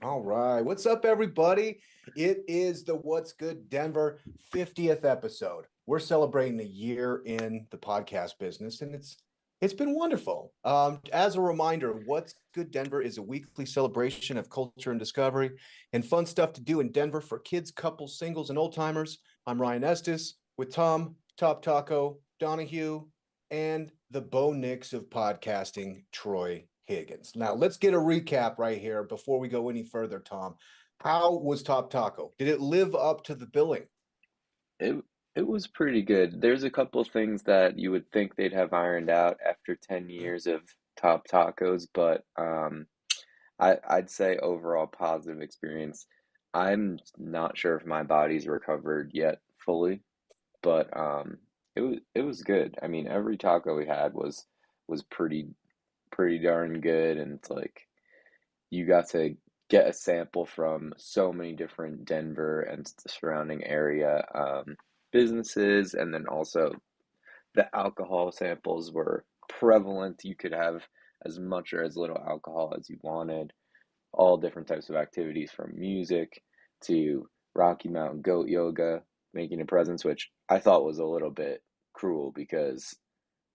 All right. What's up, everybody? It is the What's Good Denver 50th episode. We're celebrating a year in the podcast business, and it's been wonderful. As a reminder, What's Good Denver is a weekly celebration of culture and discovery and fun stuff to do in Denver for kids, couples, singles, and old timers. I'm Ryan Estes with Tom, Top Taco, Donahue, and the Bo Nix of podcasting, Troy Higgins. Now, let's get a recap right here before we go any further, Tom. How was Top Taco? Did it live up to the billing? It it was pretty good. There's a couple things that you would think they'd have ironed out after 10 years of Top Tacos, but I'd say overall positive experience. I'm not sure if my body's recovered yet fully, but it was good. I mean, every taco we had was pretty darn good, and it's like you got to get a sample from so many different Denver and surrounding area businesses, and then also the alcohol samples were prevalent. You could have as much or as little alcohol as you wanted. All different types of activities from music to Rocky Mountain goat yoga, making a presence, which I thought was a little bit cruel because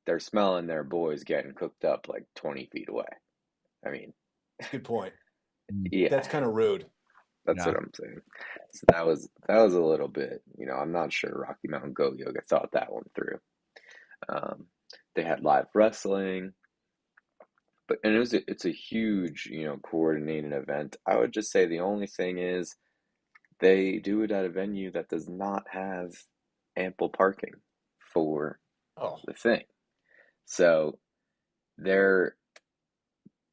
they're smelling their boys getting cooked up like 20 feet away. I mean, That's a good point. yeah, That's kind of rude. that's Yeah. what I'm saying. So that was a little bit, I'm not sure Rocky Mountain Goat Yoga thought that one through. Um, they had live wrestling, but and it's a huge, coordinated event. I would just say the only thing is they do it at a venue that does not have ample parking for Oh, the thing. So they're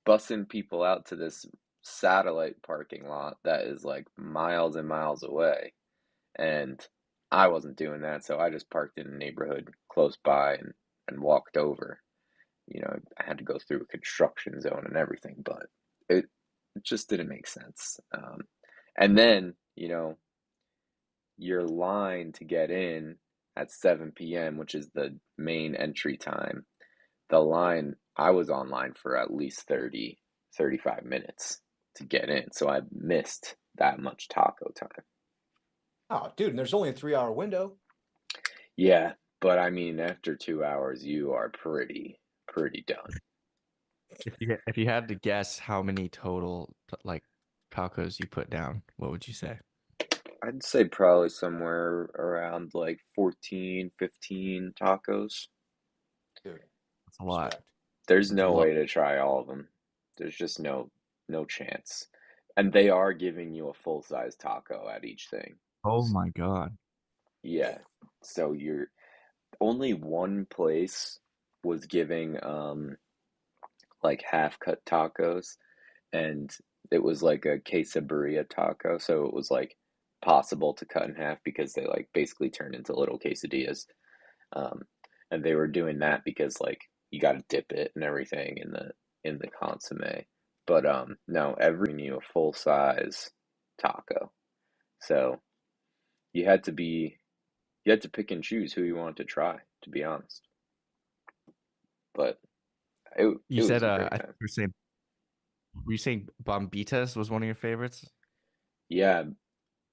bussing people out to this satellite parking lot that is like miles and miles away. And I wasn't doing that, so I just parked in a neighborhood close by and walked over. I had to go through a construction zone and everything, but it just didn't make sense. And then, your line to get in at 7 p.m., which is the main entry time, the line, I was online for at least 35 minutes to get in. So I missed that much taco time. oh, dude, and there's only a 3 hour window. Yeah, but I mean, after 2 hours, you are pretty done. If you had to guess how many total like tacos you put down, what would you say? I'd say probably somewhere around like 14, 15 tacos. Dude, That's a lot. respect. There's That's a no lot. way to try all of them. There's just no chance. And they are giving you a full-size taco at each thing. Oh my God. Yeah. So you're only one place was giving like half cut tacos, and it was like a quesadilla taco, so it was like possible to cut in half because they like basically turned into little quesadillas. Um, and they were doing that because like you got to dip it and everything in the consomme. But no, every you a full size taco. So you had to be you had to pick and choose who you wanted to try, to be honest. But it You was said a great I think time. were you saying Bombitas was one of your favorites? Yeah,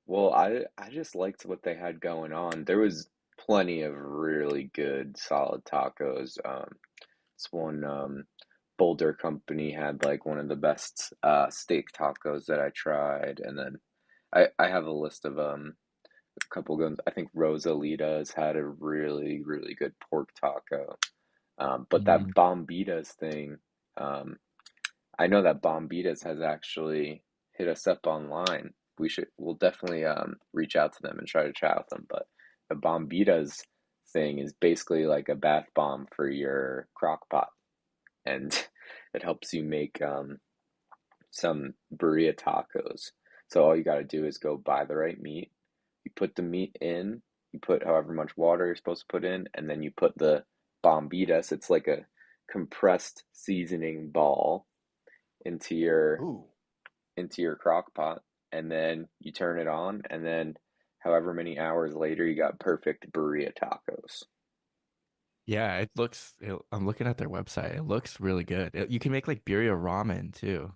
well, I just liked what they had going on. There was plenty of really good, solid tacos. This one Boulder Company had like one of the best steak tacos that I tried, and then I have a list of a couple good ones. I think Rosalita's had a really good pork taco. But that Mm. Bombitas thing, um, I know that Bombitas has actually hit us up online. We'll definitely reach out to them and try to chat with them. But the Bombitas thing is basically like a bath bomb for your crock pot, and it helps you make some burrito tacos. So all you got to do is go buy the right meat. You put the meat in, you put however much water you're supposed to put in, and then you put the bombitas. It's like a compressed seasoning ball into your Ooh, into your crock pot, and then you turn it on, and then however many hours later, you got perfect burrito tacos. Yeah, I'm looking at their website. It looks really good. You can make like birria ramen too.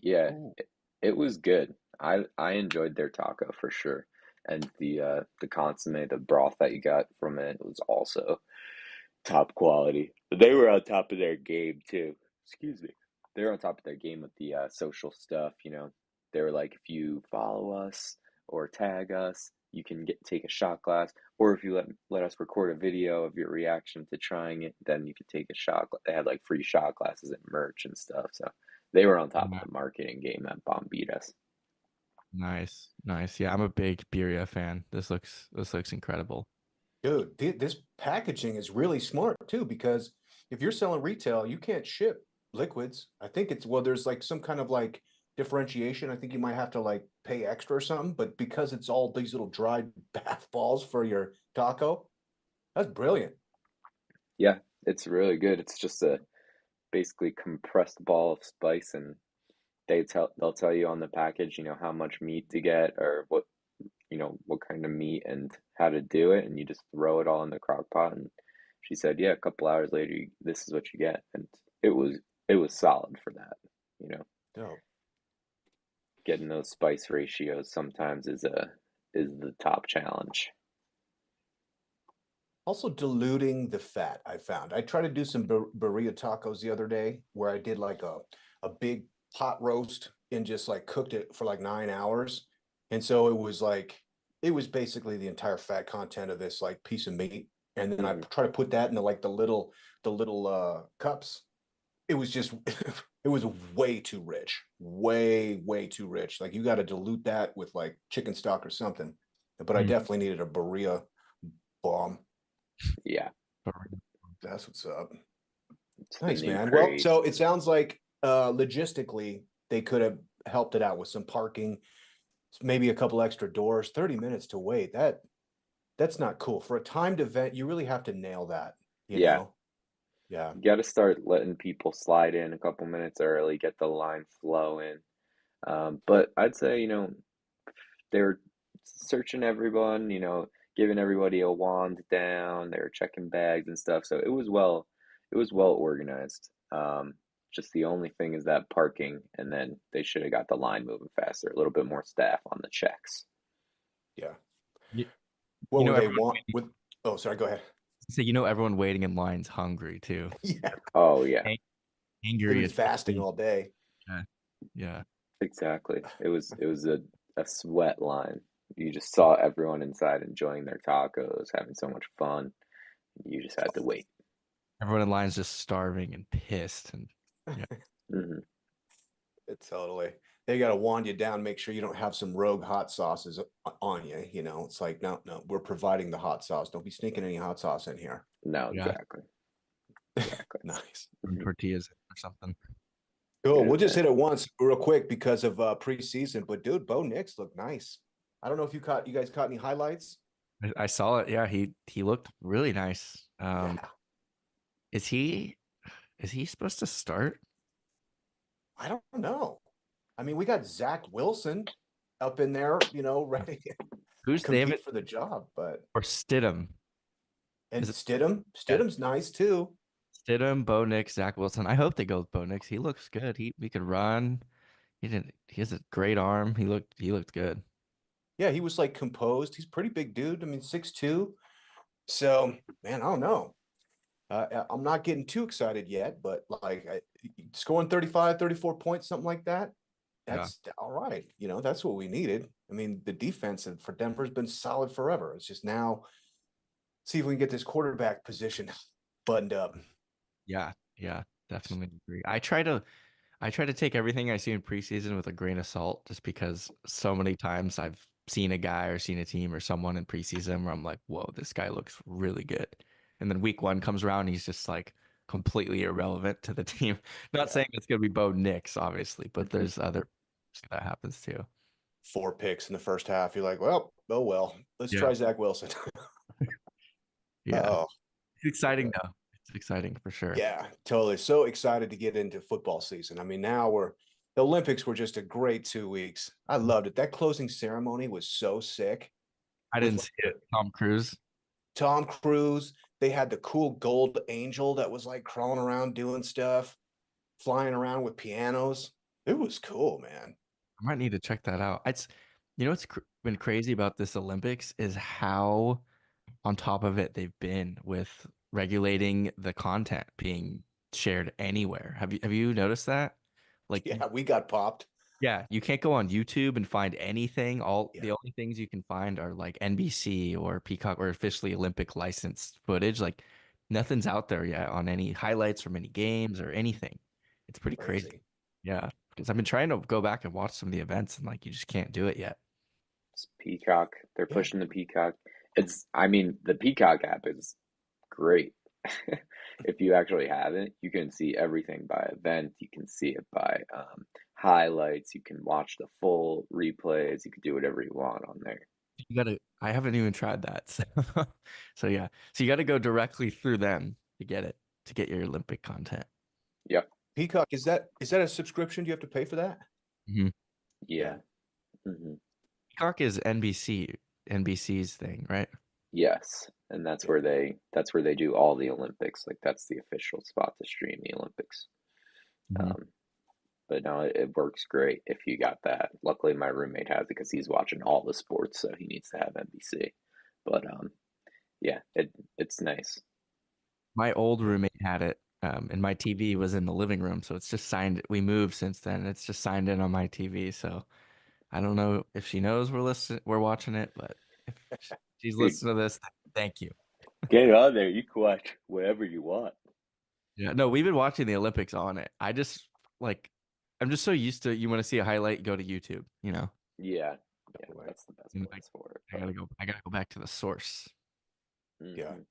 Yeah, ooh. It was good. I enjoyed their taco for sure. And the consomme, the broth that you got from it was also top quality. They were on top of their game too. Excuse me. They were on top of their game with the social stuff, you know. They were like, if you follow us or tag us, you can take a shot glass, or if you let us record a video of your reaction to trying it, then you could take a shot. They had like free shot glasses and merch and stuff, so they were on top of Yeah. the marketing game at Bombitas. Nice, nice. Yeah, I'm a big birria fan. This looks incredible. Dude, this packaging is really smart too, because if you're selling retail, you can't ship liquids. I think it's, well, there's like some kind of like differentiation. I think you might have to like pay extra or something, but because it's all these little dried bath balls for your taco, that's brilliant. Yeah, it's really good. It's just a basically compressed ball of spice, and they'll tell you on the package, you know, how much meat to get or what, you know, what kind of meat and how to do it, and you just throw it all in the crock pot. And she said, yeah, a couple hours later, this is what you get, and it was it was solid for that. You know, Dope. getting those spice ratios sometimes is the top challenge. Also diluting the fat, I found. I tried to do some burrito tacos the other day where I did like a big pot roast and just like cooked it for like 9 hours. And so it was basically the entire fat content of this like piece of meat. And then I Hmm. try to put that in the little cups. It was just it was way too rich. Way too rich. Like you got to dilute that with like chicken stock or something. But I Mm. definitely needed a burrito bomb. Yeah, That's what's up. it's the Nice, new man. Well, craze. so it sounds like logistically they could have helped it out with some parking, maybe a couple extra doors, 30 minutes to wait. That's not cool. For a timed event, you really have to nail that, you Yeah, know? Yeah. you got to start letting people slide in a couple minutes early, get the line flowing. But I'd say, you know, they're searching everyone, you know, giving everybody a wand down. They were checking bags and stuff. So it was well organized. Just the only thing is that parking, and then they should have got the line moving faster, a little bit more staff on the checks. Yeah. You, What you know would they everyone want with, oh, sorry, go ahead. so you know everyone waiting in line's hungry too. Yeah. Oh yeah, Ang- They've Angry been and fasting thirsty. all day. Yeah. Yeah. exactly. It was a sweat line. You just saw everyone inside enjoying their tacos, having so much fun. You just had to wait. Everyone in line's just starving and pissed and yeah. Hmm. It's totally. They got to wand you down, make sure you don't have some rogue hot sauces on you. You know, it's like, no, no, we're providing the hot sauce. Don't be sneaking any hot sauce in here. No, Yeah. exactly. Exactly. Nice. Some tortillas or something. Cool. We'll Good just man. hit it once real quick because of preseason. But dude, Bo Nix looked nice. I don't know if you guys caught any highlights. I saw it. Yeah, he looked really nice. Yeah, Is he supposed to start? I don't know. I mean, we got Zach Wilson up in there, you know, ready to Who's they have compete it for the job. But or Stidham? and Is it Stidham, yeah, Stidham's nice too. Stidham, Bo Nix, Zach Wilson? I hope they go with Bo Nix. He looks good. He could run. He has a great arm. He looked good. Yeah, he was like composed. He's a pretty big dude. I mean, 6'2". So, man, I don't know. I'm not getting too excited yet, but like scoring 35, 34 points, something like that. Yeah. That's all right. You know, that's what we needed. I mean, the defense for Denver has been solid forever. It's just now see if we can get this quarterback position buttoned up. Yeah. Yeah. Definitely agree. I try to take everything I see in preseason with a grain of salt just because so many times I've seen a guy or seen a team or someone in preseason where I'm like, whoa, this guy looks really good. And then week one comes around, he's just like completely irrelevant to the team. Not Yeah, saying it's gonna be Bo Nix, obviously, but there's other that happens too. 4 picks in the first half. You're like, well, oh well. Let's Yeah. try Zach Wilson. Yeah. Oh, It's exciting though. It's exciting for sure. yeah, totally. So excited to get into football season. I mean, now the Olympics were just a great 2 weeks. I loved it. That closing ceremony was so sick I with didn't like see it. Tom Cruise. Tom Cruise. They had the cool gold angel that was like crawling around doing stuff, flying around with pianos. It was cool, man. I might need to check that out. What's been crazy about this Olympics is how on top of it they've been with regulating the content being shared anywhere. Have you noticed that? Like, Yeah, we got popped. yeah, you can't go on YouTube and find anything. The Yeah, only things you can find are like NBC or Peacock or officially Olympic licensed footage. Like nothing's out there yet on any highlights from any games or anything. It's pretty crazy. crazy. Yeah, because I've been trying to go back and watch some of the events and like you just can't do it yet. It's Peacock. They're Yeah, pushing the Peacock. I mean, the Peacock app is great. If you actually have it, you can see everything by event. You can see it by highlights. You can watch the full replays. You can do whatever you want on there. I haven't even tried that. So, so yeah. So you gotta go directly through them to get it, to get your Olympic content. Yep. Peacock, is that a subscription? Do you have to pay for that? Mhm. Yeah, Yeah. hmm Peacock is NBC's thing, right? Yes. And yeah, that's where they do all the Olympics. Like that's the official spot to stream the Olympics. Mhm. Um, but no, it works great if you got that. Luckily, my roommate has it because he's watching all the sports, so he needs to have NBC. But yeah, it's nice. My old roommate had it, and my TV was in the living room, so it's just signed. We moved since then. It's just signed in on my TV, so I don't know if she knows we're watching it, but if she's Dude, listening to this, thank you. get on there. You can watch whatever you want. Yeah, no, we've been watching the Olympics on it. Like, I'm just so used to you want to see a highlight, go to YouTube, you know. Yeah, yeah, right. that's the best And place for it. I But gotta go back to the source. Yeah. hmm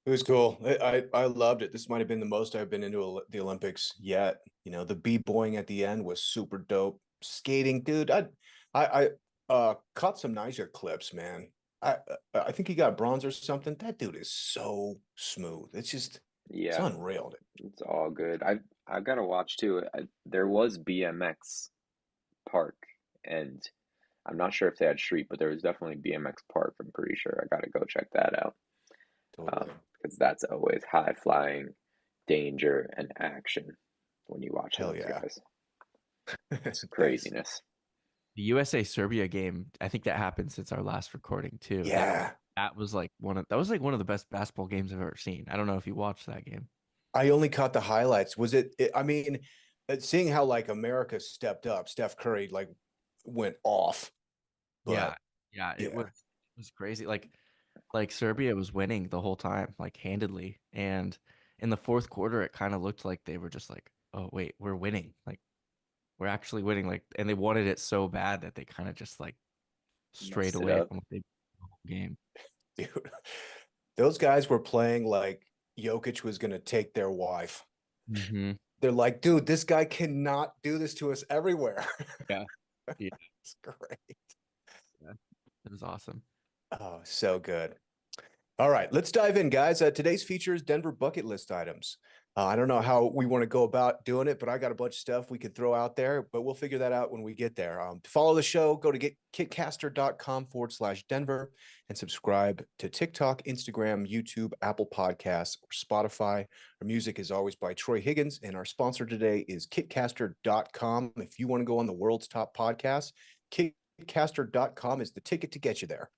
It was cool. I loved it. This might have been the most I've been into the Olympics yet. The b-boying at the end was super dope. Skating, dude. I caught some Niger clips, man. I think he got bronze or something. That dude is so smooth. It's yeah, unreal. it's all good. I've got to watch too. There was BMX Park, and I'm not sure if they had street, but there was definitely BMX Park. I'm pretty sure. I got to go check that out. Totally. Because that's always high flying, danger, and action when you watch Hell those yeah. guys. It's Nice. craziness. The USA Serbia game, I think that happened since our last recording too. Yeah. That was like one of the best basketball games I've ever seen. I don't know if you watched that game. I only caught the highlights. I mean, seeing how like America stepped up, Steph Curry like went off, Yeah, but yeah, it yeah, was crazy. Like Serbia was winning the whole time, like handedly. And in the fourth quarter, it kind of looked like they were just like, oh wait, we're winning. Like we're actually winning. Like, and they wanted it so bad that they kind of just like strayed Messed it away up. from what they did the whole game. dude, those guys were playing like Jokic was gonna take their wife. Hmm. They're like, dude, this guy cannot do this to us everywhere. Yeah, yeah, It's great. yeah. It was awesome. Oh, so good. All right, let's dive in, guys. Today's feature is Denver bucket list items. I don't know how we want to go about doing it, but I got a bunch of stuff we could throw out there, but we'll figure that out when we get there. To follow the show, go to kitcaster.com/Denver and subscribe to TikTok, Instagram, YouTube, Apple Podcasts, or Spotify. Our music is always by Troy Higgins, and our sponsor today is kitcaster.com. If you want to go on the world's top podcast, kitcaster.com is the ticket to get you there.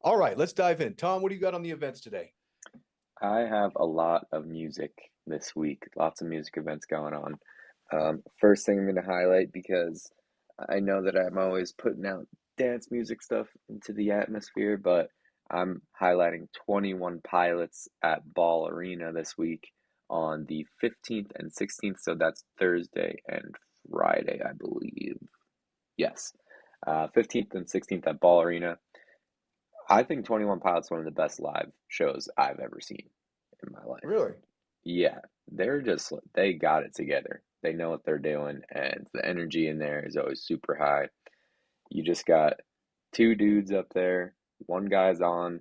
All right, let's dive in. Tom, what do you got on the events today? I have a lot of music this week, lots of music events going on. First thing I'm going to highlight because I know that I'm always putting out dance music stuff into the atmosphere, but I'm highlighting 21 Pilots at Ball Arena this week on the 15th and 16th. So that's Thursday and Friday, I believe. Yes, 15th and 16th at Ball Arena. I think 21 Pilots is one of the best live shows I've ever seen in my life. Really? Yeah, they got it together. They know what they're doing, and the energy in there is always super high. You just got two dudes up there. One guy's on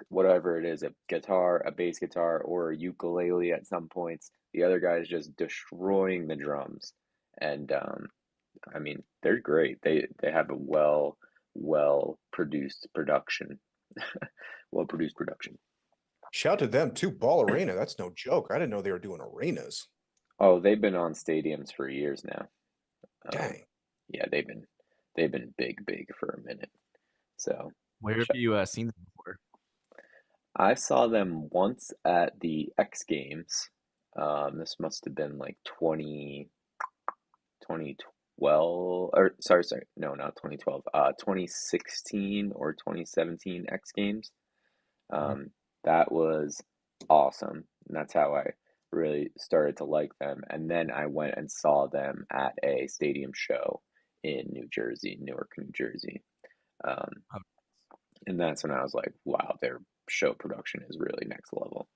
whatever it is, a guitar, a bass guitar, or a ukulele at some points. The other guy's just destroying the drums. And I mean, they're great. They have a well produced production. Well produced production. Shout to them too. Ball Arena. That's no joke. I didn't know they were doing arenas. Oh, they've been on stadiums for years now. Um, Dang. yeah, they've been big for a minute. So Where have sh- you seen them before? I saw them once at the X Games. This must have been like 2012, or sorry, no, not 2012, 2016 or 2017 X Games. Mhm. That was awesome. And that's how I really started to like them. And then I went and saw them at a stadium show in New Jersey, Newark, New Jersey. Um, Oh, and that's when I was like, wow, their show production is really next level.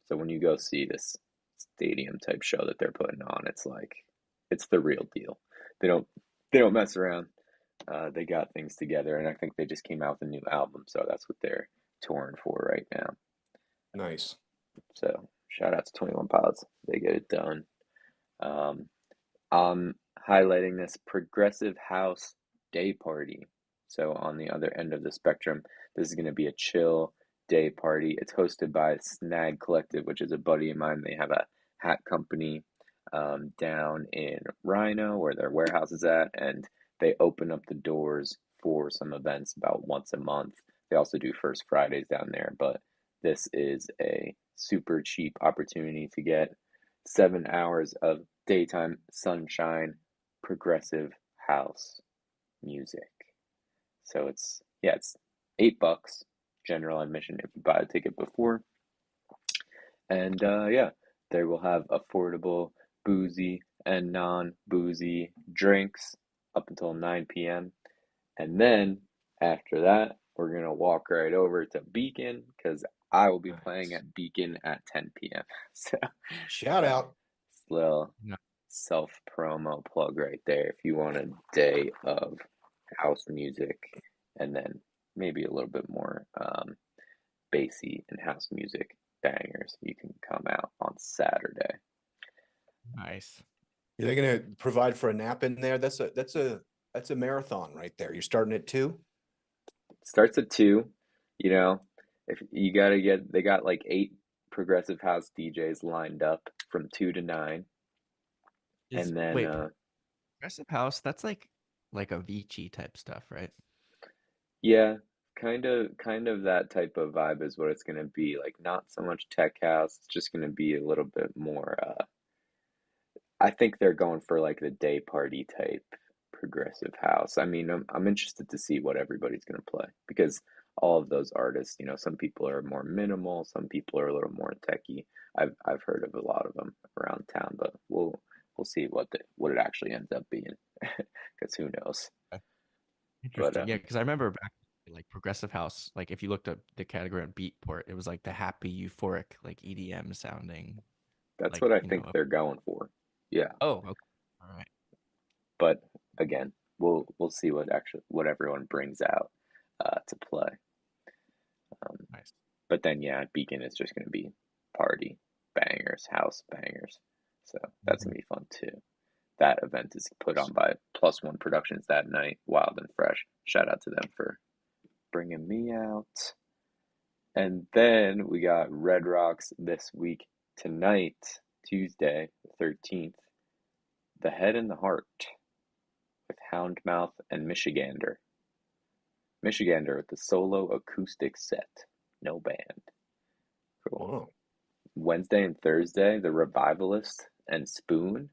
So when you go see this stadium type show that they're putting on, it's like it's the real deal. They don't they don't mess around. They got things together, and I think they just came out with a new album, so that's what they're touring for right now. Nice. So shout out to 21 Pilots. They get it done. Um, I'm highlighting this progressive house day party. So on the other end of the spectrum, this is going to be a chill day party. It's hosted by Snag Collective, which is a buddy of mine. They have a hat company down in Rhino, where their warehouse is at, and they open up the doors for some events about once a month. They also do First Fridays down there, but this is a super cheap opportunity to get 7 hours of daytime sunshine progressive house music. So it's $8 general admission if you buy a ticket before. And yeah, they will have affordable boozy and non-boozy drinks up until 9 p.m. And then after that, we're gonna walk right over to Beacon because I will be playing Nice. at Beacon at 10 p.m. So Shout uh, out. little no. self promo plug right there if you want a day of house music and then maybe a little bit more bassy and house music bangers. You can come out on Saturday. Nice. Are they going to provide for a nap in there? That's a marathon right there. You're starting at 2. It starts at 2, you know, if you gotta get, they got like 8 progressive house DJs lined up from 2 to 9. Is And then wait, progressive house? That's like Avicii type stuff, right? yeah, kind of that type of vibe is what it's gonna be. Like not so much tech house, it's just gonna be a little bit more I think they're going for like the day party type progressive house. I mean, I'm interested to see what everybody's gonna play because all of those artists, some people are more minimal, some people are a little more techy. I've heard of a lot of them around town, but we'll see what it actually ends up being because who knows. But Interesting. Yeah, because I remember back like progressive house, like if you looked up the category on Beatport, it was like the happy, euphoric, like EDM sounding, that's like what I think they're going for. Yeah, oh, okay. All right. but again, we'll see what everyone brings out to play. Um, Nice. but then yeah, Beacon is just gonna be party bangers, house bangers. So that's Mhm. gonna be fun too. That event is put on by Plus One Productions that night. Wild and Fresh. Shout out to them for bringing me out. And then we got Red Rocks this week tonight, Tuesday, the 13th. The Head and the Heart with Houndmouth and Michigander. Michigander with the solo acoustic set. No band. Cool. Wow. Wednesday and Thursday, The Revivalist and Spoon.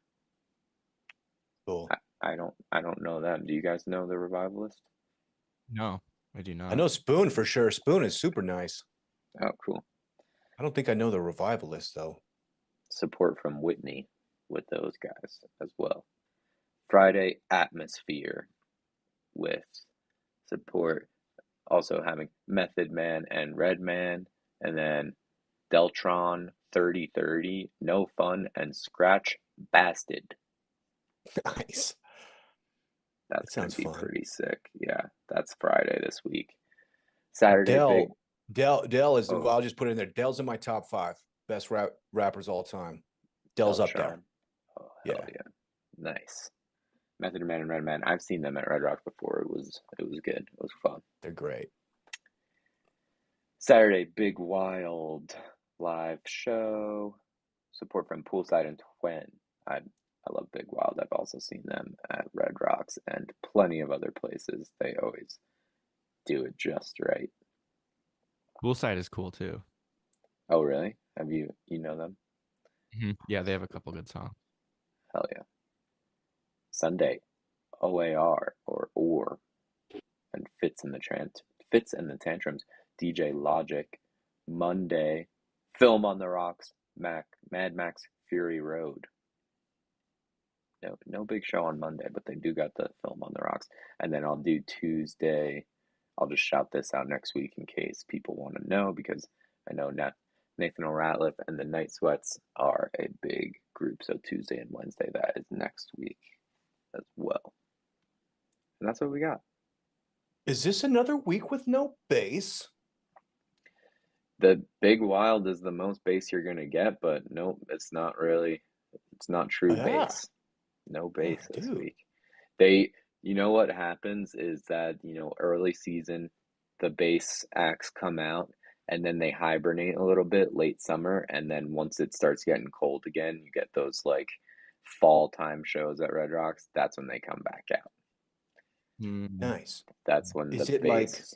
Cool. I don't know them. Do you guys know The Revivalist? No, I do I not. know Spoon for sure. Spoon is super nice. Oh, cool. I don't think I know the Revivalist though. Support from Whitney with those guys as well. Friday, Atmosphere with support also having Method Man and Redman, and then Deltron 3030, No Fun, and Scratch Bastard. Nice. That's That gonna sounds be fun. pretty sick. Yeah, that's Friday this week. Saturday, big. Dell is well, Oh, I'll just put it in there. Dell's in my top 5 best rappers all time. Dell's up there. Deltron. Oh, hell Yeah, yeah. Nice. Method Man and Redman. I've seen them at Red Rock before. It was good. It was fun. they're great. Saturday, Big Wild live show. Support from Poolside and Twin. I I love Big Wild. I've also seen them at Red Rocks and plenty of other places. They always do it just right. Poolside is cool too. Oh, really? Have you know them? Yeah, they have a couple good songs. Hell yeah. Sunday, OAR or and Fits and the Tantrums, DJ Logic, Monday, Film on the Rocks, Mad Max Fury Road. No big show on Monday, but they do got the Film on the Rocks. And then I'll do Tuesday. I'll just shout this out next week in case people want to know, because I know Nathan O'Ratliff and the Night Sweats are a big group. So Tuesday and Wednesday, that is next week as well. And that's what we got. Is this another week with no bass? The Big Wild is the most bass you're gonna get, but nope, it's not really. It's not true Yeah. bass. No Oh, bass this dude. week. You know what happens is that, early season, the bass acts come out and then they hibernate a little bit late summer, and then once it starts getting cold again, you get those like fall time shows at Red Rocks. That's when they come back out. Nice. That's when the Is it like bass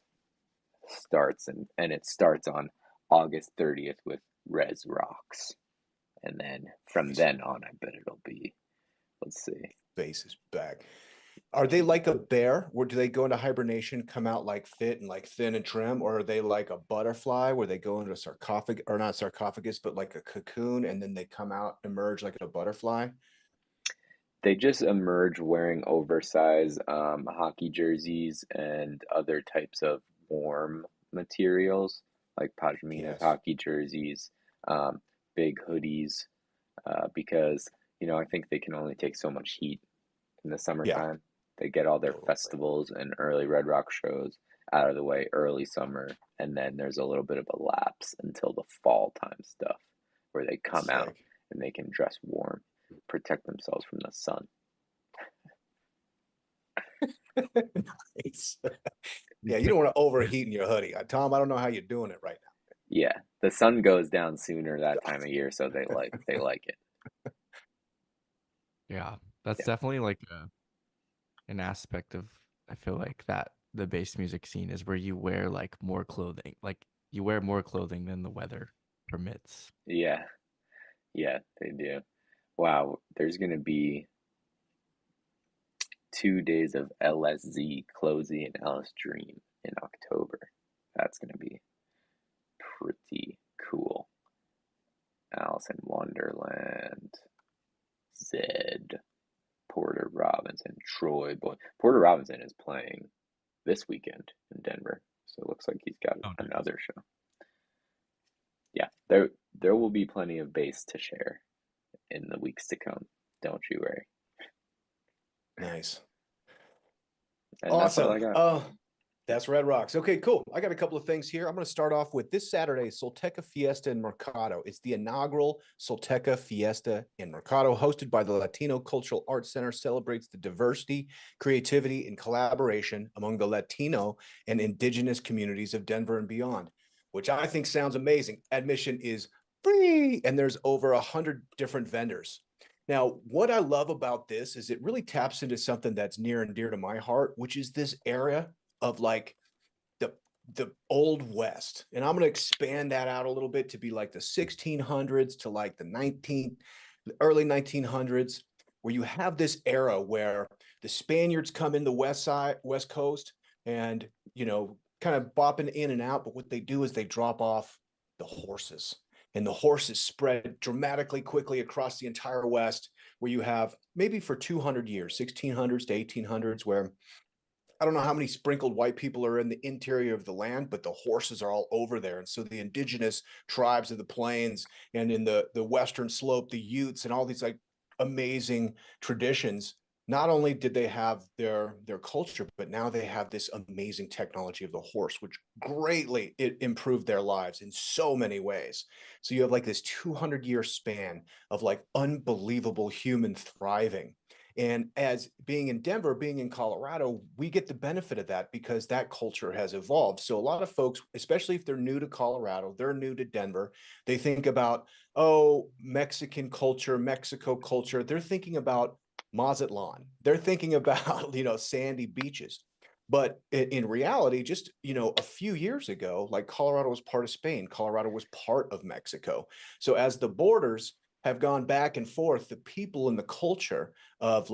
starts, and it starts on August 30th with Res Rocks. And then from Nice. then on, I bet it'll be, let's see. bass is back? Are they like a bear? Or do they go into hibernation, come out like fit and like thin and trim? Or are they like a butterfly where they go into a sarcophagus, or not sarcophagus, but like a cocoon, and then they come out, emerge like a butterfly? They just emerge wearing oversized hockey jerseys and other types of warm materials like pashmina Yes. hockey jerseys, um, big hoodies, because, I think they can only take so much heat in the Yeah, summertime. They get all their totally. festivals and early Red Rock shows out of the way early summer, and then there's a little bit of a lapse until the fall time stuff where they come out Sick. and they can dress warm, protect themselves from the sun. Nice. Yeah, you don't want to overheat in your hoodie. Tom, I don't know how you're doing it right Yeah, the sun goes down sooner that time of year, so they like it. Yeah, that's now. definitely like an aspect of, I feel like, that the bass music scene is where you wear like more clothing, like you wear more clothing than the weather permits. Yeah, yeah, they do. Wow, there's gonna be 2 days of LSZ, Closey, and Alice Dream in October. That's gonna be pretty cool. Alice in Wonderland, Zed, Porter Robinson, Troy Boy. Porter Robinson is playing this weekend in Denver, so it looks like he's got Oh, nice. another show. Yeah, there will be plenty of bass to share in the weeks to come. Don't you worry. Nice. And that's all Awesome. I got. That's Red Rocks. Okay, cool. I got a couple of things here. I'm going to start off with this Saturday, Solteca Fiesta in Mercado. It's the inaugural Solteca Fiesta in Mercado, hosted by the Latino Cultural Arts Center, celebrates the diversity, creativity, and collaboration among the Latino and indigenous communities of Denver and beyond, which I think sounds amazing. Admission is free, and there's over 100 different vendors. Now, what I love about this is it really taps into something that's near and dear to my heart, which is this area of like the old west, and I'm going to expand that out a little bit to be like the 1600s to like the early 1900s, where you have this era where the Spaniards come in the west coast, and kind of bopping in and out, but what they do is they drop off the horses, and the horses spread dramatically quickly across the entire west, where you have maybe for 200 years, 1600s to 1800s, where I don't know how many sprinkled white people are in the interior of the land, but the horses are all over there. And so the indigenous tribes of the plains and in the western slope, the Utes and all these like amazing traditions, not only did they have their culture, but now they have this amazing technology of the horse, which greatly it improved their lives in so many ways. So you have like this 200-year span of like unbelievable human thriving. And as being in Denver, being in Colorado, we get the benefit of that because that culture has evolved. So a lot of folks, especially if they're new to Colorado, they're new to Denver, they think about, oh, Mexican culture, Mexico culture. They're thinking about Mazatlan. They're thinking about, sandy beaches. But in reality, just, a few years ago, like Colorado was part of Spain, Colorado was part of Mexico. So as the borders have gone back and forth, the people and the culture of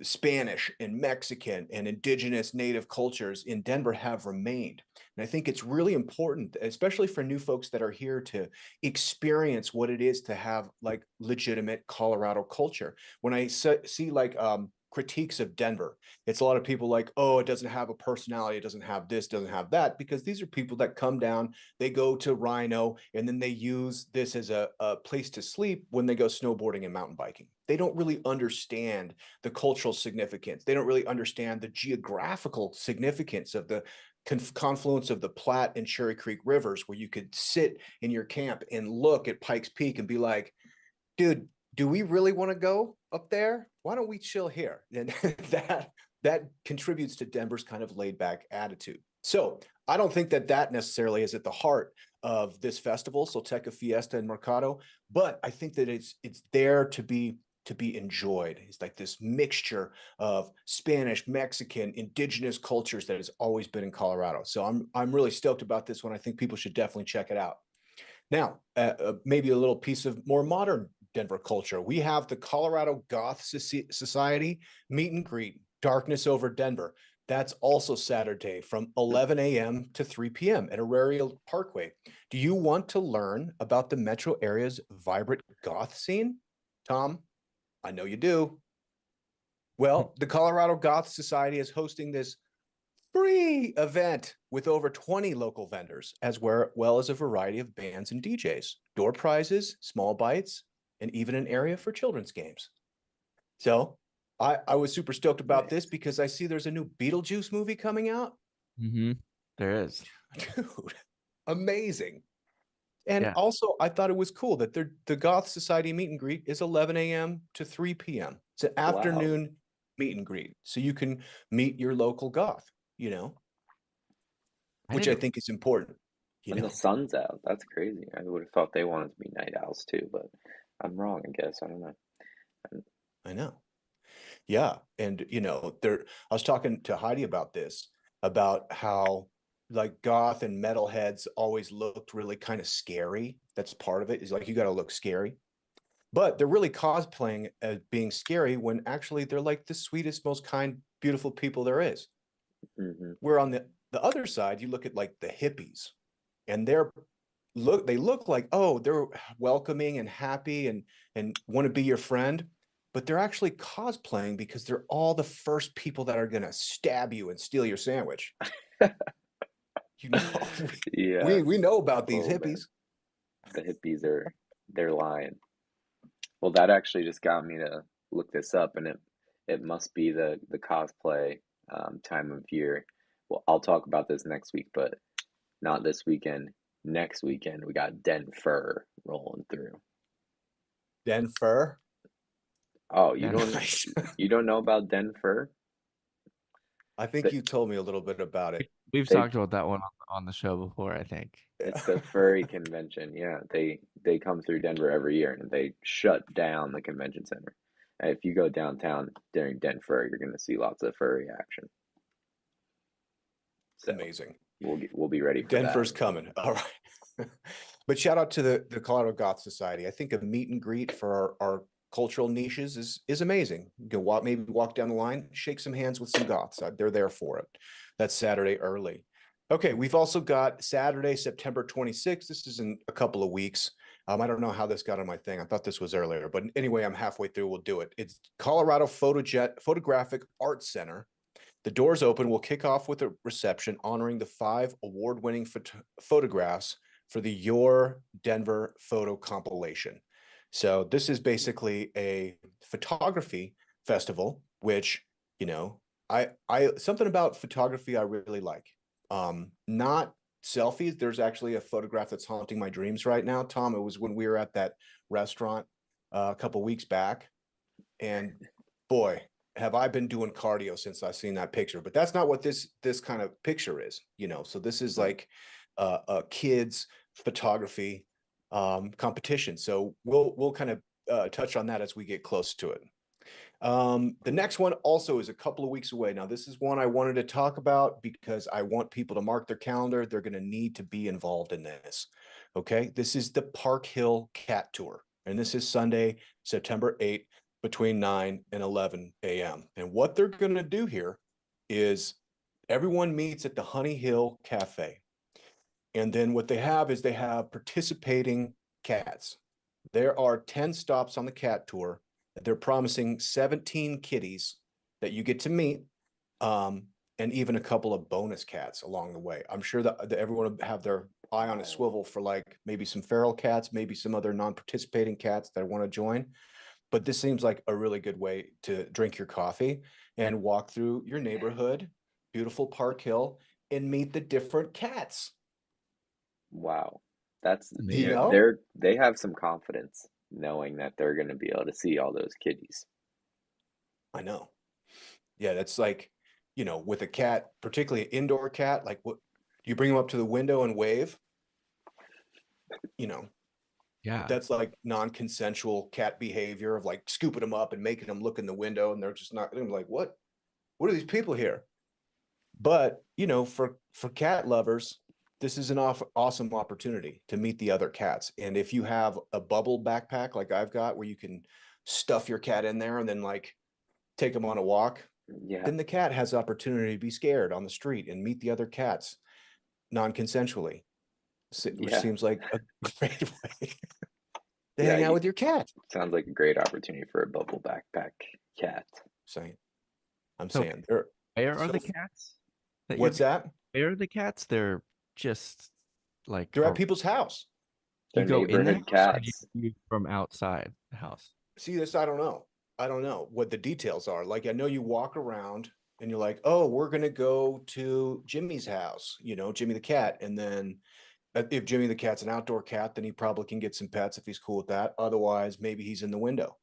Spanish and Mexican and indigenous native cultures in Denver have remained. And I think it's really important, especially for new folks that are here, to experience what it is to have like legitimate Colorado culture. When I see critiques of Denver, it's a lot of people like, oh, it doesn't have a personality, it doesn't have this, doesn't have that, because these are people that come down, they go to Rhino, and then they use this as a place to sleep when they go snowboarding and mountain biking. They don't really understand the cultural significance. They don't really understand the geographical significance of the confluence of the Platte and Cherry Creek rivers, where you could sit in your camp and look at Pikes Peak and be like, dude, do we really want to go up there? Why don't we chill here? And that contributes to Denver's kind of laid back attitude. So I don't think that necessarily is at the heart of this festival, Solteca Fiesta and Mercado, but I think that it's there to be enjoyed. It's like this mixture of Spanish, Mexican, indigenous cultures that has always been in Colorado. So I'm really stoked about this one. I think people should definitely check it out. Now, maybe a little piece of more modern Denver culture. We have the Colorado Goth Society meet and greet, Darkness Over Denver. That's also Saturday from 11 a.m. to 3 p.m. at Auraria Parkway. Do you want to learn about the metro area's vibrant goth scene? Tom, I know you do. Well, the Colorado Goth Society is hosting this free event with over 20 local vendors, as well as a variety of bands and DJs, door prizes, small bites, and even an area for children's games. So I was super stoked about this because I see there's a new Beetlejuice movie coming out. Mm-hmm. There is. Dude, amazing. And Yeah. also, I thought it was cool that the Goth Society meet and greet is 11 a.m. to 3 p.m. It's an afternoon meet and greet. So you can meet your local goth, which I think is important. When the sun's out, that's crazy. I would have thought they wanted to be night owls too, but I'm wrong, I guess. I don't know. I know. Yeah. And, I was talking to Heidi about this, about how like goth and metalheads always looked really kind of scary. That's part of it, is like, you got to look scary, but they're really cosplaying as being scary when actually they're like the sweetest, most kind, beautiful people there is. Mm-hmm. Where on the other side, you look at like the hippies, and they look like, oh, they're welcoming and happy and want to be your friend, but they're actually cosplaying because they're all the first people that are going to stab you and steal your sandwich. Yeah. we know about these Oh, hippies. Man. The hippies they're lying. Well, that actually just got me to look this up, and it must be the cosplay time of year. Well, I'll talk about this next week, but not this weekend. Next weekend, we got Denver rolling through. Denver? Oh, you don't know about Denver? I think you told me a little bit about it. We've talked about that one on the show before, I think. It's the furry convention. Yeah, they come through Denver every year, and they shut down the convention center. And if you go downtown during Denver, you're going to see lots of furry action. So amazing. We'll be ready for Denver's that. coming. All right. But shout out to the Colorado Goth Society. I think a meet and greet for our cultural niches is amazing. You can maybe walk down the line, shake some hands with some goths. They're there for it. That's Saturday early. Okay, we've also got Saturday, September 26th. This is in a couple of weeks. I don't know how this got on my thing. I thought this was earlier, but anyway, I'm halfway through. We'll do it. It's Colorado Photographic Arts Center. The doors open. We'll kick off with a reception honoring the 5 award-winning photographs for the Your Denver photo compilation. So this is basically a photography festival, which, I something about photography I really like. Not selfies. There's actually a photograph that's haunting my dreams right now, Tom. It was when we were at that restaurant a couple weeks back. And boy, have I been doing cardio since I've seen that picture. But that's not what this kind of picture is, you know. So this is like a kids photography competition. So we'll kind of touch on that as we get close to it. The next one also is a couple of weeks away. Now, this is one I wanted to talk about because I want people to mark their calendar. They're going to need to be involved in this. Okay. This is the Park Hill Cat Tour. And this is Sunday, September 8th, between 9 and 11 a.m. And what they're going to do here is everyone meets at the Honey Hill Cafe. And then what they have is they have participating cats. There are 10 stops on the cat tour. They're promising 17 kitties that you get to meet, and even a couple of bonus cats along the way. I'm sure that everyone will have their eye on a swivel for like maybe some feral cats, maybe some other non-participating cats that want to join. But this seems like a really good way to drink your coffee and walk through your neighborhood, beautiful Park Hill, and meet the different cats. Wow. That's You know? they have some confidence knowing that they're going to be able to see all those kitties. I know. Yeah, that's like, you know, with a cat, particularly an indoor cat, like what you bring them up to the window and wave, you know, Yeah. that's like non-consensual cat behavior of like scooping them up and making them look in the window, and they're just not, they're like, what are these people here? But, you know, for cat lovers, this is an awesome opportunity to meet the other cats. And if you have a bubble backpack like I've got where you can stuff your cat in there and then like take them on a walk, Yeah. then the cat has the opportunity to be scared on the street and meet the other cats non-consensually, which Yeah. seems like a great way to Yeah, hang out with your cat. sounds like a great opportunity for a bubble backpack cat. Saying, I'm So saying, they're where are so. the cats that you're What's that? where are the cats? They're just like They're at people's house. you They're go in the neighborhood house or do you cats. view from outside the house? See this? I don't know. I don't know what the details are. Like I know you walk around and you're like, oh, we're gonna go to Jimmy's house. You know, Jimmy the cat, and then if Jimmy the cat's an outdoor cat, then he probably can get some pets if he's cool with that. Otherwise, maybe he's in the window.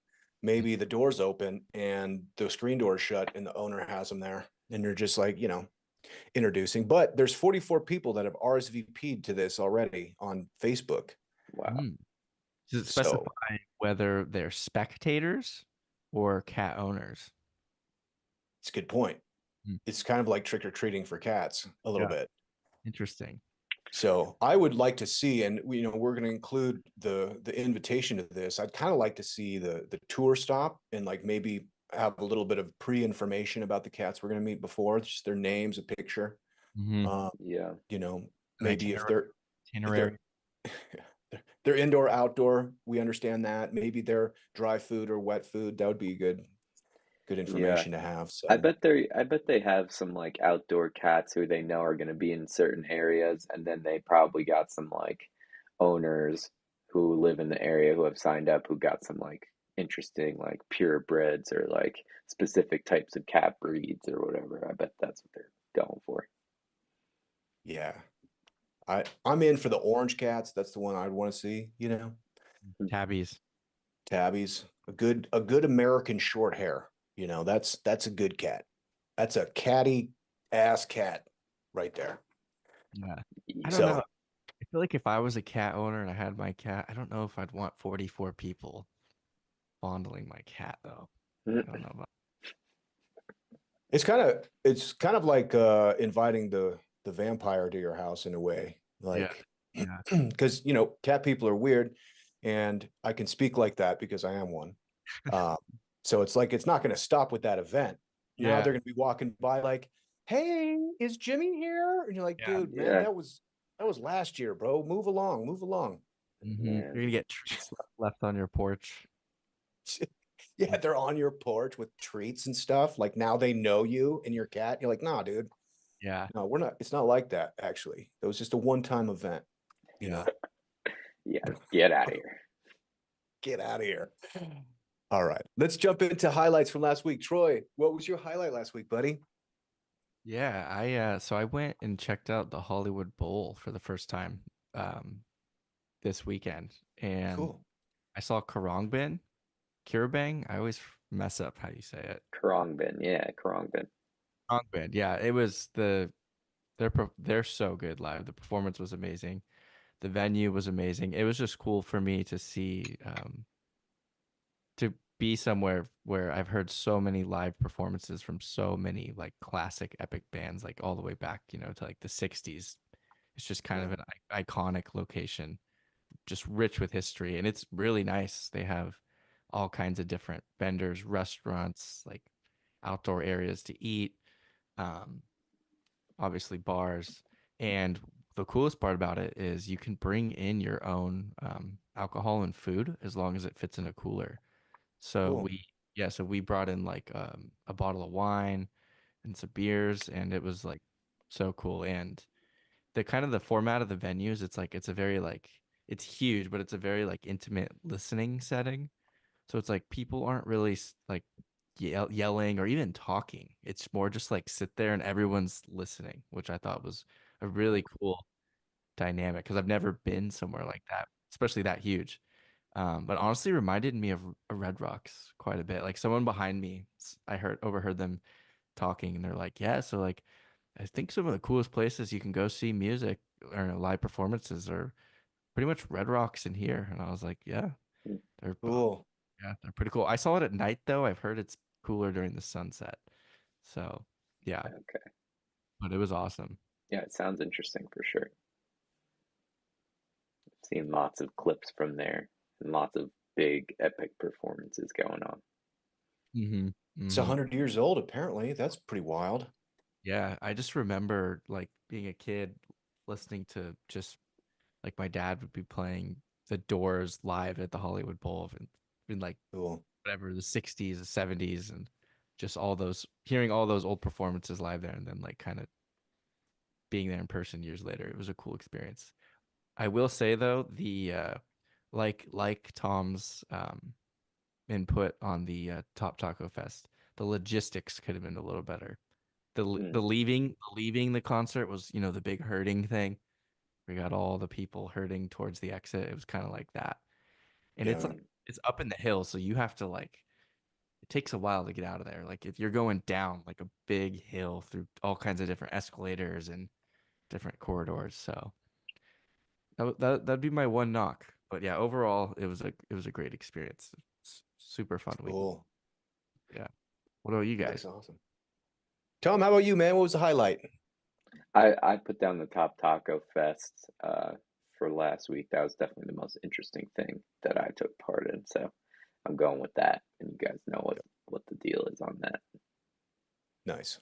Maybe the door's open and the screen door's shut and the owner has him there. And you're just like, you know, introducing. But there's 44 people that have RSVP'd to this already on Facebook. Wow. Mm. Does it So specify whether they're spectators or cat owners? it's a good point. Mm. It's kind of like trick or treating for cats a little Yeah. bit. Interesting. So I would like to see, and you know, we're going to include the invitation to this. I'd kind of like to see the tour stop and like maybe have a little bit of pre-information about the cats we're going to meet before, just their names, a picture. Mm-hmm. Yeah. You know, An maybe if they're itinerary. they're indoor, outdoor, we understand that. Maybe they're dry food or wet food. That would be good Yeah. information to have. I So bet they have some like outdoor cats who they know are going to be in certain areas, and then they probably got some like owners who live in the area who have signed up who got some like interesting like purebreds or like specific types of cat breeds or whatever. I bet that's what they're going for. yeah, I'm in for the orange cats. That's the one I'd want to see, you know. Tabbies. Tabbies, a good American short hair. You know, that's a good cat. That's a catty ass cat right there. Yeah. I don't Yeah. know. So I feel like if I was a cat owner and I had my cat, I don't know if I'd want 44 people fondling my cat though. I don't know about it's kind of like inviting the vampire to your house in a way. yeah. Like Yeah. because you know, cat people are weird, and I can speak like that because I am one. Um, so it's like it's not going to stop with that event. Now Yeah. they're going to be walking by like, "Hey, is Jimmy here?" And you're like, Yeah. "Dude, man, Yeah, that was last year, bro. Move along, move along." Mm-hmm. You're man. gonna get treats left on your porch. Yeah, they're on your porch with treats and stuff. Like now they know you and your cat. You're like, "Nah, dude, Yeah. no, we're not. It's not like that. Actually, it was just a one-time event. You Yeah. know, Yeah, get out of here. get out of here." All right, let's jump into highlights from last week. Troy, what was your highlight last week, buddy? Yeah. So I went and checked out the Hollywood Bowl for the first time this weekend, and Cool. I saw Kurrangbin. Kurabang. I always mess up how you say it. Khruangbin, yeah, Khruangbin. Rock band. Yeah, it was they're so good live. The performance was amazing. The venue was amazing. It was just cool for me to see to be somewhere where I've heard so many live performances from so many like classic epic bands, like all the way back, to like the 60s. It's just kind Yeah. of an iconic location, just rich with history. And it's really nice. They have all kinds of different vendors, restaurants, like outdoor areas to eat, um, obviously bars. And the coolest part about it is you can bring in your own alcohol and food as long as it fits in a cooler. So Cool. so we brought in like a bottle of wine and some beers, and it was like so cool. And the kind of the format of the venues, it's like it's a very like it's huge, but it's a very like intimate listening setting. So it's like people aren't really like yelling or even talking. It's more just like sit there and everyone's listening, which I thought was a really cool dynamic because I've never been somewhere like that, especially that huge. But honestly reminded me of Red Rocks quite a bit. Like someone behind me, I overheard them talking and they're like, yeah, so like I think some of the coolest places you can go see music or live performances are pretty much Red Rocks in here. And I was like, yeah, Hmm, they're Cool. yeah, they're pretty cool. I saw it at night though. I've heard it's cooler during the sunset. So yeah, okay. but it was awesome. Yeah, it sounds interesting for sure. Seen lots of clips from there and lots of big epic performances going on. Mm-hmm. It's Mm-hmm. 100 years old, apparently. That's pretty wild. Yeah, I just remember like being a kid listening to just like my dad would be playing The Doors live at the Hollywood Bowl in like Cool. whatever the 60s, the 70s, and just all those hearing all those old performances live there, and then like kind of being there in person years later. It was a cool experience. I will say though, the like Tom's input on the Top Taco Fest, the logistics could have been a little better. Mm, The leaving the concert was, the big herding thing. We got all the people herding towards the exit. It was kind of like that. And it's Yeah. like it's up in the hill, so you have to like it takes a while to get out of there. Like if you're going down like a big hill through all kinds of different escalators and different corridors. So that'd be my one knock. But yeah, overall it was a great experience. Super fun week. Cool. Yeah. What about you That's guys? awesome. Tom, how about you, man? What was the highlight? I put down the Top Taco Fest for last week. That was definitely the most interesting thing that I took part in. So I'm going with that, and you guys know what the deal is on that. Nice.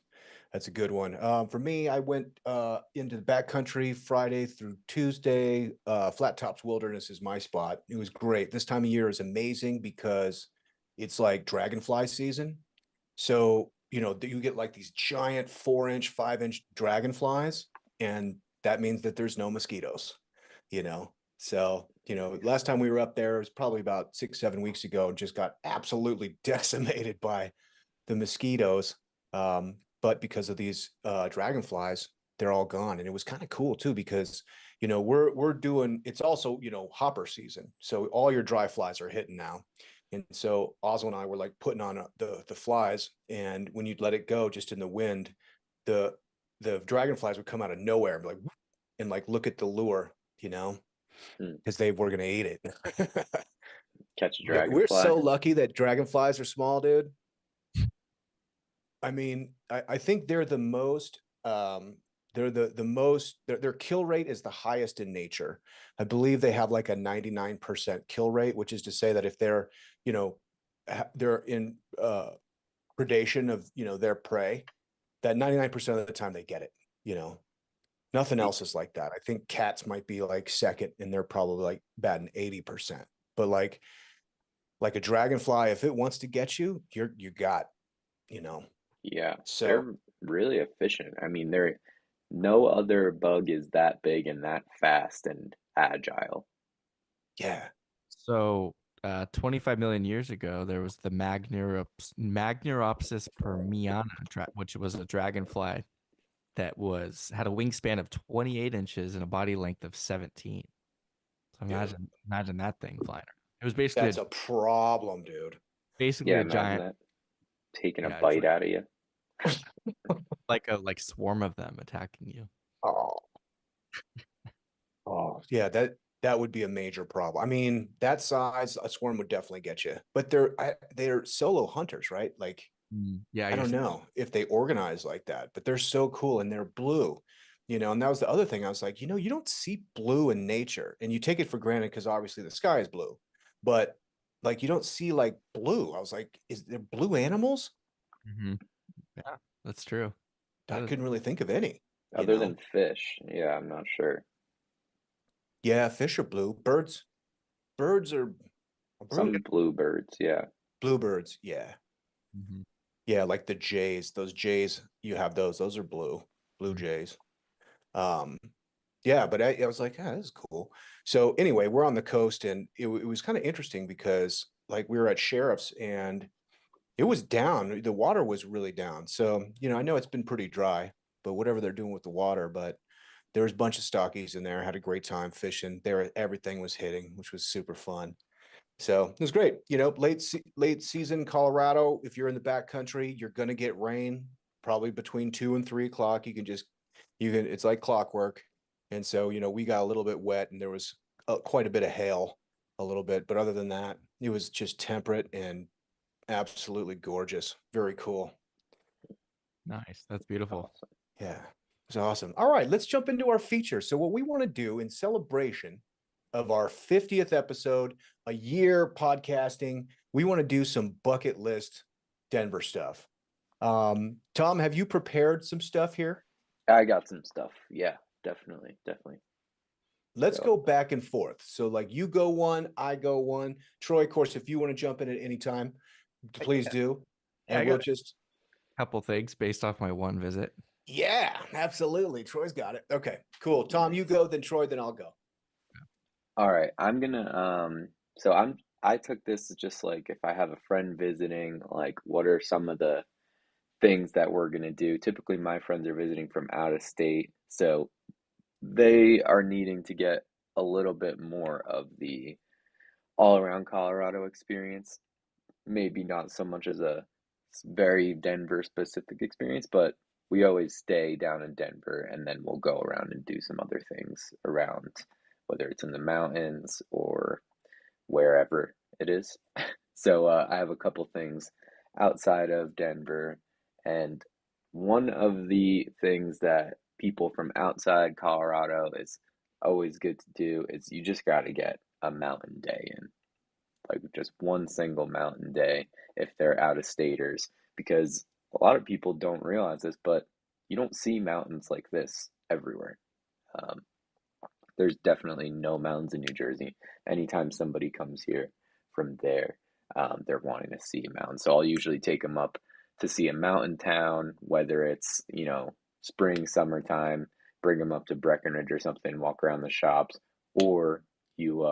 That's a good one. For me, I went into the backcountry Friday through Tuesday. Flat Tops Wilderness is my spot. It was great. This time of year is amazing because it's like dragonfly season. So, you get like these giant 4-inch, 5-inch dragonflies, and that means that there's no mosquitoes, you know. So, last time we were up there, it was probably about 6, 7 weeks ago, and just got absolutely decimated by the mosquitoes. But because of these dragonflies, they're all gone. And it was kind of cool too, because we're doing it's also, hopper season. So all your dry flies are hitting now. And so Oswald and I were like putting on the flies, and when you'd let it go just in the wind, the the dragonflies would come out of nowhere and be like and like look at the lure, Mm, because they were gonna eat it. catch a But we're dragonfly. so lucky that dragonflies are small, dude. I mean, I think they're the most they're the most their kill rate is the highest in nature. I believe they have like a 99% kill rate, which is to say that if they're, you know, they're in predation of, their prey, that 99% of the time they get it, you know. Nothing else is like that. I think cats might be like second, and they're probably like batting 80%. But like a dragonfly, if it wants to get you, you got, you know. Yeah, So they're really efficient. I mean, they're no other bug is that big and that fast and agile. yeah, So, 25 million years ago, there was the Magnuropsis permiana, which was a dragonfly that had a wingspan of 28 inches and a body length of 17. So dude, imagine that thing flying around. It was basically that's a problem, dude. basically Yeah, a imagine giant. that taking a Yeah, it's bite out of you. like a swarm of them attacking you. Oh, oh, yeah, that would be a major problem. I mean, that size, a swarm would definitely get you. But they're solo hunters, right? Like, Yeah, I don't know if they organize like that, but they're so cool and they're blue, and that was the other thing. I was like, you don't see blue in nature and you take it for granted because obviously the sky is blue, but like you don't see like blue. I was like, is there blue animals? Mhm. Yeah, that's true. I That is, couldn't really think of any, you Other know? than fish, yeah, I'm not sure. Yeah, fish are blue. Birds are Some bluebirds, yeah. bluebirds. Yeah. Mhm. Yeah, like the jays. Those jays, you have those are blue Mhm. jays. Um, yeah, but I was like, this is cool. So anyway, we're on the coast, and it was kind of interesting because like we were at Sheriff's, and it was down. The water was really down. So I know it's been pretty dry, but whatever they're doing with the water, but there was a bunch of stockies in there. Had a great time fishing. There, everything was hitting, which was super fun. So it was great. Late season Colorado. If you're in the back country, you're gonna get rain probably between 2 and 3 o'clock. You can. It's like clockwork. And so we got a little bit wet, and there was quite a bit of hail, a little bit. But other than that, it was just temperate and absolutely gorgeous. Very cool. Nice. That's beautiful. Awesome. Yeah, it's awesome. All right, let's jump into our feature. So what we want to do in celebration of our 50th episode, a year podcasting, we want to do some bucket list Denver stuff. Tom, have you prepared some stuff here? I got some stuff. Yeah, definitely, definitely. Let's So, go back and forth. So like you go one, I go one. Troy, of course, if you want to jump in at any time, please Yeah, do. yeah, I And got we'll a just couple things based off my one visit. yeah, absolutely. Troy's got it. Okay, cool. Tom, you nice. go, then Troy, then I'll go. All right, I'm gonna so I took this as just like if I have a friend visiting, like what are some of the things that we're gonna do? Typically my friends are visiting from out of state, so they are needing to get a little bit more of the all around Colorado experience. Maybe not so much as a very Denver specific experience, but we always stay down in Denver and then we'll go around and do some other things around, whether it's in the mountains or wherever it is. So I have a couple things outside of Denver, and one of the things that people from outside Colorado is always good to do is you just got to get a mountain day in, like just one single mountain day if they're out of staters, because a lot of people don't realize this, but you don't see mountains like this everywhere. Um, there's definitely no mountains in New Jersey. Anytime somebody comes here from there, they're wanting to see a mountain. So I'll usually take them up to see a mountain town, whether it's, spring, summertime, bring them up to Breckenridge or something, walk around the shops, or you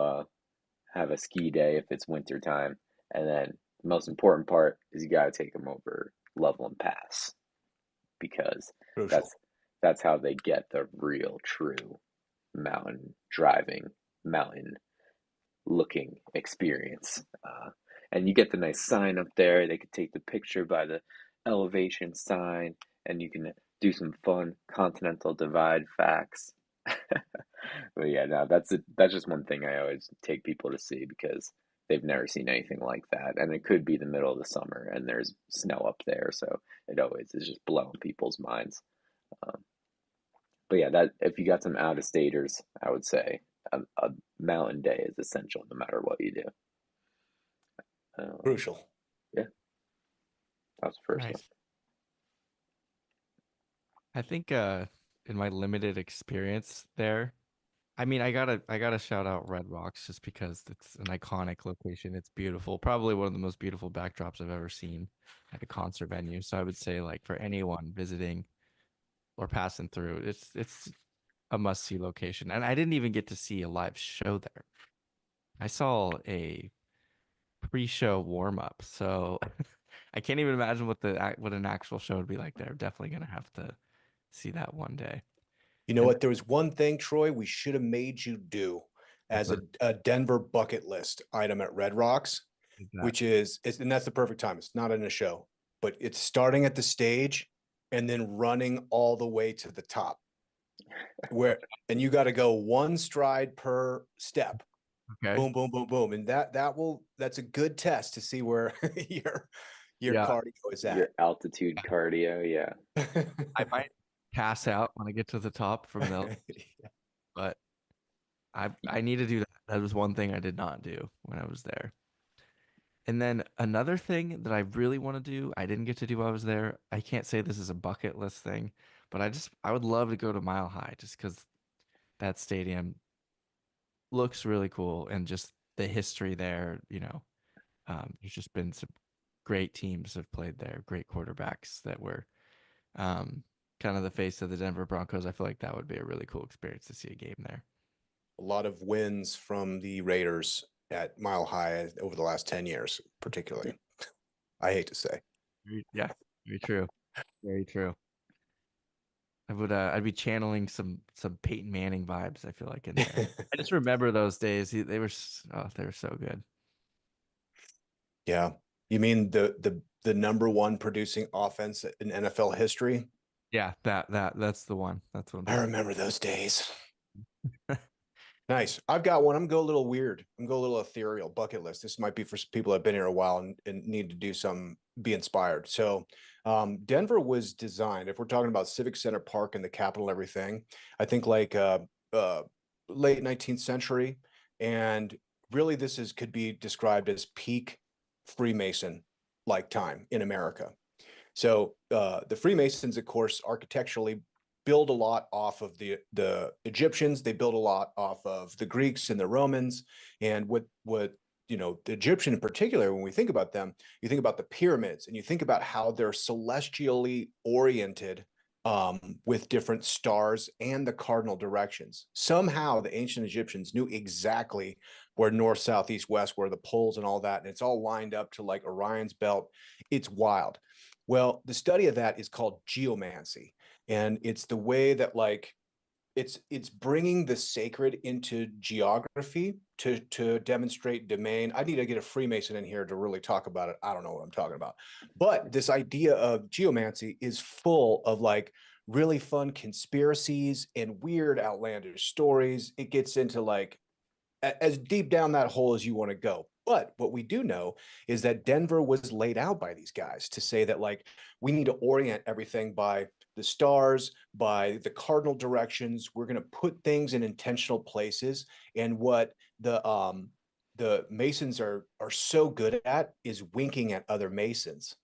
have a ski day if it's winter time. And then the most important part is you got to take them over Loveland Pass, because Crucial. that's that's how they get the real true mountain driving, mountain looking experience. And you get the nice sign up there. They could take the picture by the elevation sign, and you can do some fun Continental Divide facts. But yeah, no, that's just one thing I always take people to see because they've never seen anything like that, and it could be the middle of the summer and there's snow up there, so it always is just blowing people's minds. Um, but yeah, that if you got some out of staters, I would say a mountain day is essential no matter what you do. Um, Crucial. yeah, that's the first one. Nice. I think in my limited experience there, I mean I gotta shout out Red Rocks just because it's an iconic location. It's beautiful. Probably one of the most beautiful backdrops I've ever seen at a concert venue. So I would say like for anyone visiting or passing through, it's a must-see location. And I didn't even get to see a live show there. I saw a pre-show warm-up. So I can't even imagine what an actual show would be like there. Definitely gonna have to see that one day. You know And what? There was one thing, Troy, we should have made you do what's as a, that? a Denver bucket list item at Red Rocks. which is and that's the perfect time. It's not in a show, but it's starting at the stage and then running all the way to the top. And you got to go one stride per step. Okay. Boom, boom, boom, boom. And that's a good test to see where your cardio is at. Your altitude cardio, yeah. I might pass out when I get to the top from the, but I need to do that. That was one thing I did not do when I was there. And then another thing that I really want to do, I didn't get to do while I was there. I can't say this is a bucket list thing, but I would love to go to Mile High just because that stadium looks really cool and just the history there, there's just been some great teams have played there, great quarterbacks that were kind of the face of the Denver Broncos. I feel like that would be a really cool experience to see a game there. A lot of wins from the Raiders at Mile High over the last 10 years, particularly. I hate to say. Yeah, very true. Very true. I'd be channeling some Peyton Manning vibes, I feel like, in there. I just remember those days. They were so good. Yeah. You mean the number one producing offense in NFL history? Yeah, that's the one. That's what I remember those days. Nice. I've got one. I'm going to go a little weird. I'm going to go a little ethereal bucket list. This might be for people that have been here a while and need to do some, be inspired. So Denver was designed, if we're talking about Civic Center Park and the Capitol and everything, I think like late 19th century. And really could be described as peak Freemason like time in America. So the Freemasons, of course, architecturally build a lot off of the Egyptians. They build a lot off of the Greeks and the Romans. And what the Egyptian in particular, when we think about them, you think about the pyramids and you think about how they're celestially oriented with different stars and the cardinal directions. Somehow the ancient Egyptians knew exactly where north, south, east, west, where the poles and all that. And it's all lined up to like Orion's belt. It's wild. Well, the study of that is called geomancy. And it's the way that like it's bringing the sacred into geography to demonstrate domain. I need to get a Freemason in here to really talk about it. I don't know what I'm talking about. But this idea of geomancy is full of like really fun conspiracies and weird outlandish stories. It gets into like as deep down that hole as you want to go. But what we do know is that Denver was laid out by these guys to say that like we need to orient everything by the stars, by the cardinal directions. We're going to put things in intentional places. And what the Masons are so good at is winking at other Masons.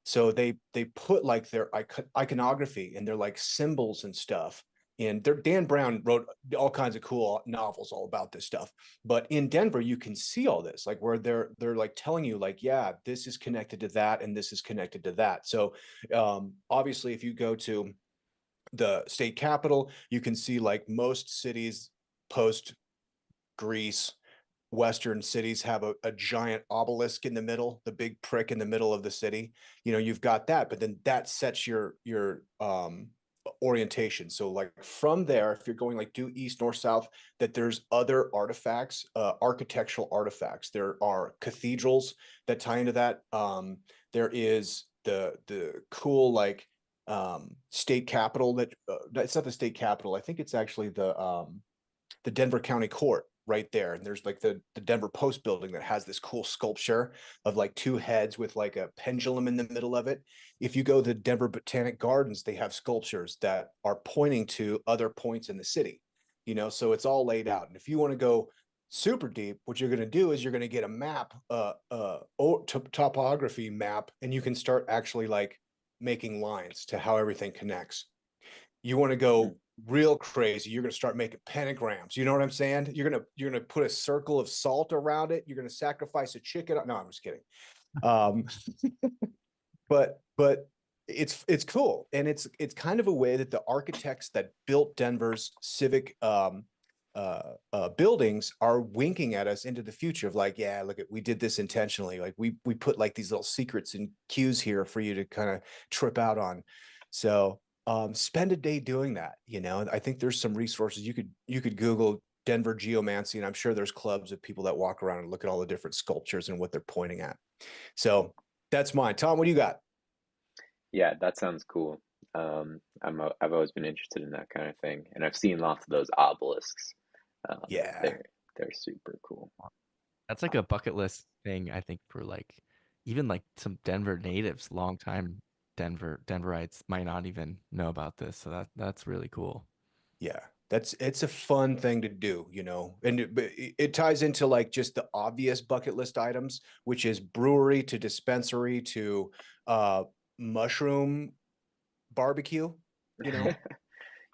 So they put like their iconography and their like symbols and stuff. And Dan Brown wrote all kinds of cool novels all about this stuff. But in Denver, you can see all this, like where they're like telling you, like, yeah, this is connected to that, and this is connected to that. So obviously, if you go to the state capitol, you can see like most cities post Greece, Western cities have a giant obelisk in the middle, the big prick in the middle of the city. You've got that, but then that sets your orientation. So like from there, if you're going like due east, north, south, that there's other artifacts, architectural artifacts. There are cathedrals that tie into that. There is the cool like state capitol that it's not the state capitol. I think it's actually the Denver County Court right there. And there's like the Denver Post building that has this cool sculpture of like two heads with like a pendulum in the middle of it. If you go to Denver Botanic Gardens, they have sculptures that are pointing to other points in the city, so it's all laid out. And if you want to go super deep, what you're going to do is you're going to get a map, topography map, and you can start actually like making lines to how everything connects. You want to go real crazy, you're going to start making pentagrams. You know what I'm saying? You're going to put a circle of salt around it. You're going to sacrifice a chicken. No, I'm just kidding. But it's cool. And it's kind of a way that the architects that built Denver's civic buildings are winking at us into the future of like, yeah, look, we did this intentionally. Like we put like these little secrets and cues here for you to kind of trip out on. So spend a day doing that. I think there's some resources you could Google Denver geomancy, and I'm sure there's clubs of people that walk around and look at all the different sculptures and what they're pointing at. So that's mine. Tom, what do you got? Yeah, that sounds cool. I've always been interested in that kind of thing, and I've seen lots of those obelisks. Um, Yeah. they're super cool. That's like a bucket list thing, I think, for like even like some Denver natives, longtime Denverites might not even know about this. So that's really cool. Yeah, it's a fun thing to do, and it ties into like just the obvious bucket list items, which is brewery to dispensary to uh mushroom barbecue, you know,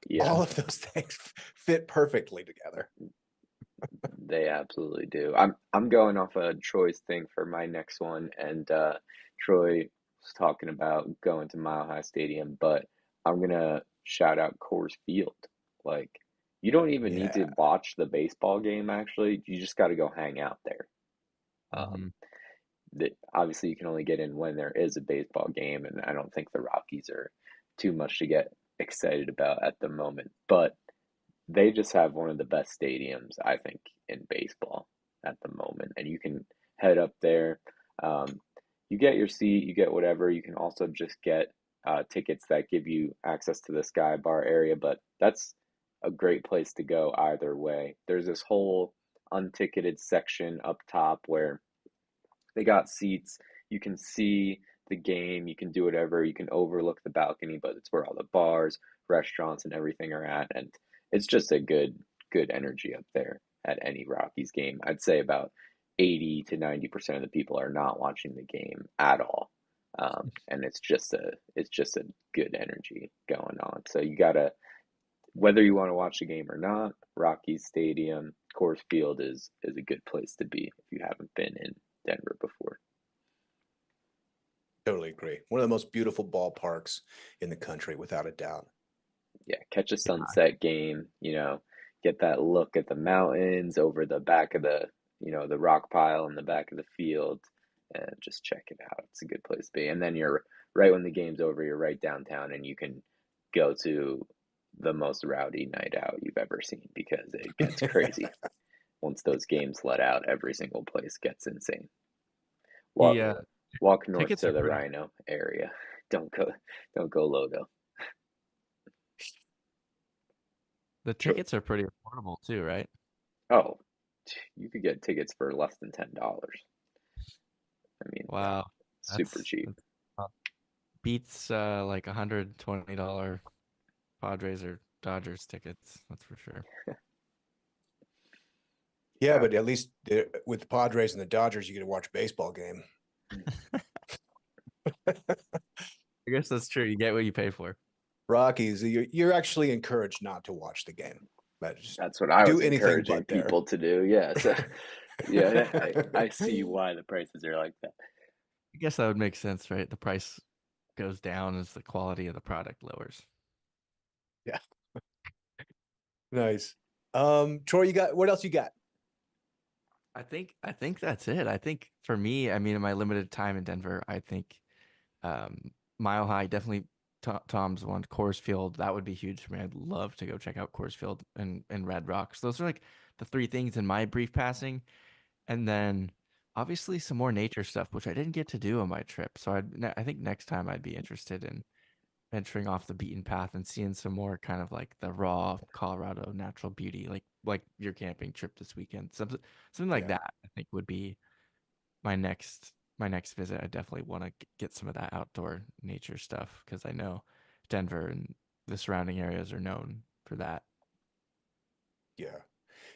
Yeah, all of those things fit perfectly together. they absolutely do. I'm going off a Troy's thing for my next one, and Troy was talking about going to Mile High Stadium, but I'm gonna shout out Coors Field. Like, you don't even need Yeah. to watch the baseball game, actually. You just got to go hang out there. Um, Hmm. obviously, you can only get in when there is a baseball game, and I don't think the Rockies are too much to get excited about at the moment. But they just have one of the best stadiums, I think, in baseball at the moment. And you can head up there. Um, you get your seat, you get whatever. You can also just get tickets that give you access to the Sky Bar area, but that's a great place to go either way. There's this whole unticketed section up top where they got seats. You can see the game. You can do whatever. You can overlook the balcony, but it's where all the bars, restaurants, and everything are at. And it's just a good energy up there at any Rockies game. I'd say about 80 to 90% of the people are not watching the game at all. And it's just a good energy going on. So you gotta, whether you want to watch the game or not, Rockies Stadium, Coors Field is a good place to be if you haven't been in Denver before. Totally agree. One of the most beautiful ballparks in the country, without a doubt. Yeah, catch a sunset game, get that look at the mountains over the back of the rock pile in the back of the field, and just check it out. It's a good place to be. And then you're right when the game's over, you're right downtown, and you can go to the most rowdy night out you've ever seen because it gets crazy. Once those games let out, every single place gets insane. Walk The walk north tickets to are the pretty. Rhino area. Don't go logo. The Sure. tickets are pretty affordable too, right? Oh, you could get tickets for less than $10. I mean, Yeah. Wow, super cheap. that's uh, beats like $120 Padres or Dodgers tickets. That's for sure. Yeah, Yeah. but at least with the Padres and the Dodgers, you get to watch a baseball game. I guess that's true. You get what you pay for. Rockies, you're actually encouraged not to watch the game. But just That's what I do was anything encouraging but there. people to do. Yeah. So, yeah, I see why the prices are like that. I guess that would make sense, right? The price goes down as the quality of the product lowers. Yeah, nice. Troy, you got what else you got? I think that's it. I think for me, I mean, in my limited time in Denver, I think Mile High definitely Tom's one. Coors Field, that would be huge for me. I'd love to go check out Coors Field and Red Rocks. Those are like the three things in my brief passing, and then obviously some more nature stuff, which I didn't get to do on my trip. So I think next time I'd be interested in venturing off the beaten path and seeing some more kind of like the raw Colorado natural beauty, like your camping trip this weekend. Something like Yeah, that, I think would be my next visit. I definitely want to get some of that outdoor nature stuff because I know Denver and the surrounding areas are known for that. yeah,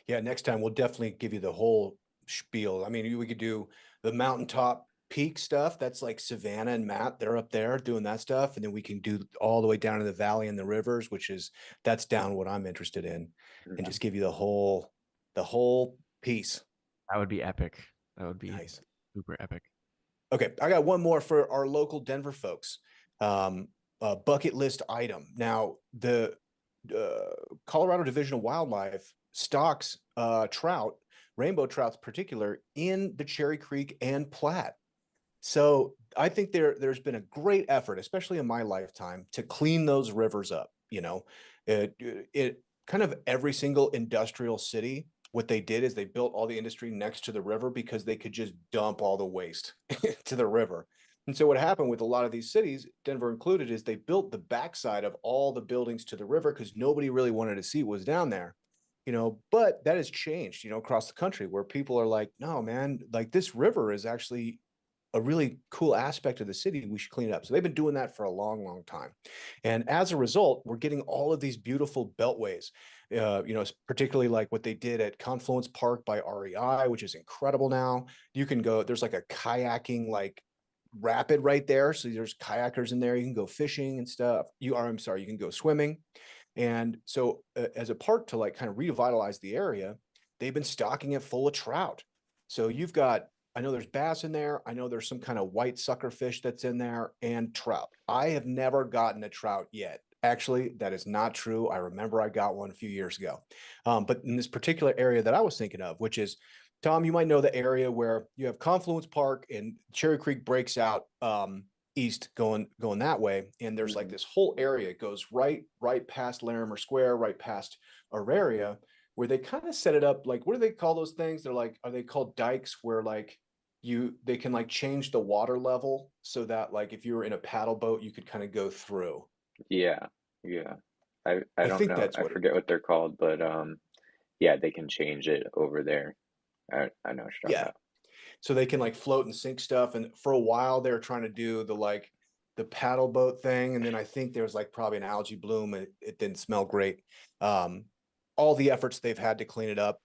yeah. Next time we'll definitely give you the whole spiel. I mean, we could do the mountaintop peak stuff. That's like Savannah and Matt. They're up there doing that stuff, and then we can do all the way down to the valley and the rivers, that's down what I'm interested in, and Mhm. just give you the whole piece. That would be epic. That would be Nice. super epic. Okay, I got one more for our local Denver folks. A bucket list item. Now, the Colorado Division of Wildlife stocks trout, rainbow trouts in particular, in the Cherry Creek and Platte. So I think there's been a great effort, especially in my lifetime, to clean those rivers up. It kind of every single industrial city, what they did is they built all the industry next to the river because they could just dump all the waste to the river. And so what happened with a lot of these cities, Denver included, is they built the backside of all the buildings to the river because nobody really wanted to see what was down there. But that has changed, across the country where people are like, no, man, like this river is actually a really cool aspect of the city. We should clean it up. So they've been doing that for a long, long time. And as a result, we're getting all of these beautiful beltways, particularly like what they did at Confluence Park by REI, which is incredible now. You can go, there's like a kayaking, like rapid right there. So there's kayakers in there. You can go fishing and stuff. You can go swimming. And so as a park to like kind of revitalize the area, they've been stocking it full of trout. So I know there's bass in there. I know there's some kind of white sucker fish that's in there and trout. I have never gotten a trout yet. Actually, that is not true. I remember I got one a few years ago. But in this particular area that I was thinking of, which is, Tom, you might know the area where you have Confluence Park and Cherry Creek breaks out east going that way. And there's like this whole area. It goes right past Larimer Square, right past our area, where they kind of set it up like, what do they call those things? They're like, are they called dikes where like they can like change the water level so that like if you were in a paddle boat, you could kind of go through. Yeah, yeah. I don't think know. that's I what it forget what they're called, but yeah, they can change it over there. I know what you're talking Yeah. about. So they can like float and sink stuff. And for a while they were trying to do the paddle boat thing. And then I think there was like probably an algae bloom and it didn't smell great. All the efforts they've had to clean it up,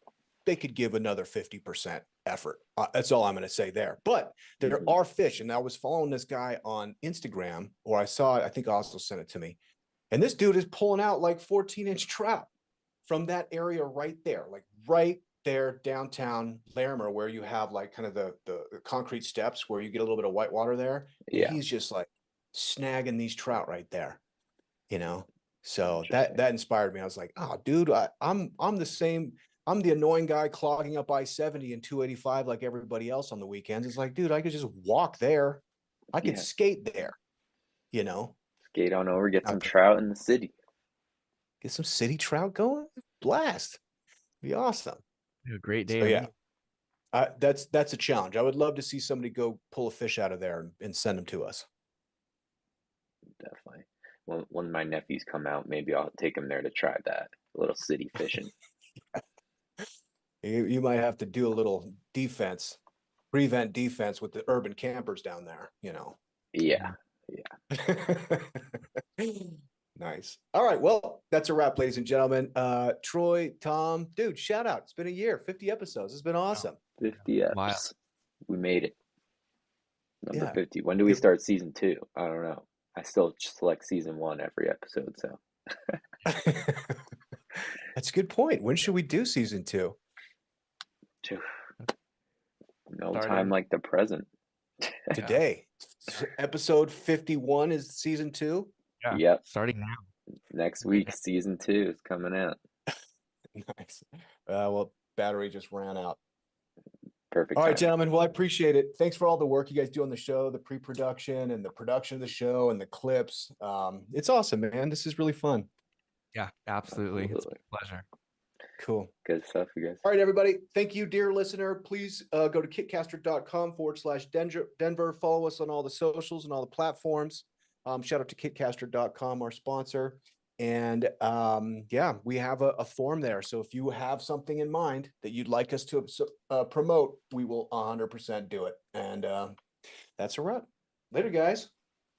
they could give another 50% effort. That's all I'm going to say there. But there are fish. And I was following this guy on Instagram, or I saw it, I think Oslo sent it to me. And this dude is pulling out like 14-inch trout from that area right there, like right there downtown Larimer, where you have like kind of the concrete steps where you get a little bit of white water there. And Yeah. he's just like snagging these trout right there, So that inspired me. I was like, oh, dude, I'm the same. I'm the annoying guy clogging up I-70 and 285 like everybody else on the weekends. It's like, dude, I could just walk there. I could skate there, Skate on over, get some out there. trout in the city. Get some city trout going. Blast. Be awesome. A great day. So yeah, that's a challenge. I would love to see somebody go pull a fish out of there and send them to us. Definitely. When my nephews come out, maybe I'll take them there to try that. A little city fishing. You might have to do a little prevent defense with the urban campers down there, Yeah. Nice. All right. Well, that's a wrap, ladies and gentlemen. Troy, Tom, dude, shout out. It's been a year, 50 episodes. It's been awesome. 50 eps. Wow. We made it. Number 50. When do we start season 2? I don't know. I still select season 1 every episode, so. That's a good point. When should we do season 2? No time like the present. Today. Episode 51 is season 2? Yeah. Yep. Starting now. Next week, season 2 is coming out. Nice. Well, battery just ran out. Perfect. All right, gentlemen. Well, I appreciate it. Thanks for all the work you guys do on the show, the pre-production and the production of the show and the clips. It's awesome, man. This is really fun. Yeah, absolutely. It's a pleasure. Cool. Good stuff, you guys. All right, everybody. Thank you, dear listener. Please go to kitcaster.com/Denver. Follow us on all the socials and all the platforms. Shout out to kitcaster.com, our sponsor. And we have a form there. So if you have something in mind that you'd like us to promote, we will 100% do it. And that's a wrap. Later, guys.